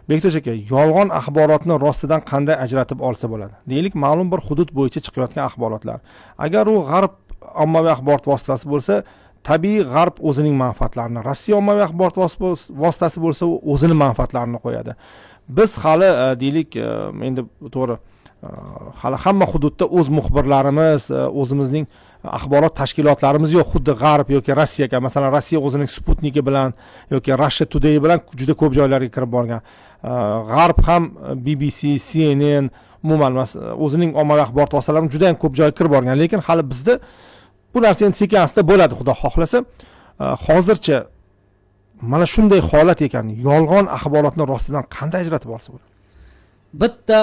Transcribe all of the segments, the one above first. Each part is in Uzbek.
Bektosh aka, yolg'on axborotni rostidan qanday ajratib olsa bo'ladi? Deylik, ma'lum bir hudud bo'yicha chiqayotgan axborotlar. Agar u g'arb ommaviy axborot vositasi bo'lsa, tabiiy g'arb o'zining manfaatlarini, Rossiya ommaviy axborot vositasi bo'lsa, u o'zining manfaatlarini qo'yadi. Biz hali deylik, endi to'g'ri, hali hamma hududda o'z muxbirlarimiz, o'zimizning axborot tashkilotlarimiz yo'q, xuddi g'arb yoki Rossiyaga. Masalan, Rossiya o'zining Sputniki bilan yoki Russia Today bilan juda ko'p joylarga kirib borgan. G'arb ham BBC, CNN, umuman o'zining ommaviy axborot vositalarini juda ham ko'p joyga kirib borgan. Lekin hali bizda bu narsa endi sekin-asta bo'ladi, xudo xohlasa. Hozircha mana shunday holat ekan, yolg'on axborotni rostidan qanday ajratib olsa bo'ladi? Bitta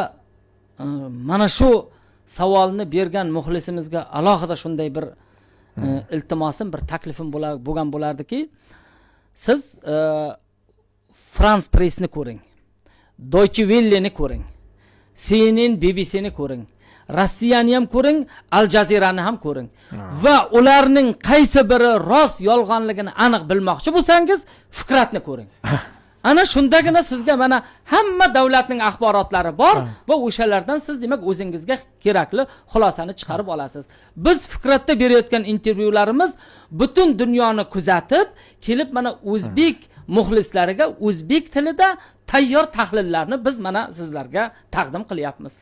mana shu savolni bergan muxlisimizga alohida shunday bir iltimosim, bir taklifim bo'lgan bo'lardiki, siz France Pressni ko'ring, Deutsche Welle'ni ko'ring, CNN, BBCni ko'ring, Rossiyani ham ko'ring, Al Jazeerani ham ko'ring va ularning qaysi biri rost yolg'onligini aniq bilmoqchi bo'lsangiz, Fikratni ko'ring. Ana shundagina sizga mana hamma davlatning axborotlari bor va o'shalardan siz demak o'zingizga kerakli xulosani chiqarib olasiz. Biz Fikratda berayotgan intervyularimiz butun dunyoni kuzatib, kelib mana o'zbek muxlislariga o'zbek tilida tayyor tahlillarni biz mana sizlarga taqdim qilyapmiz.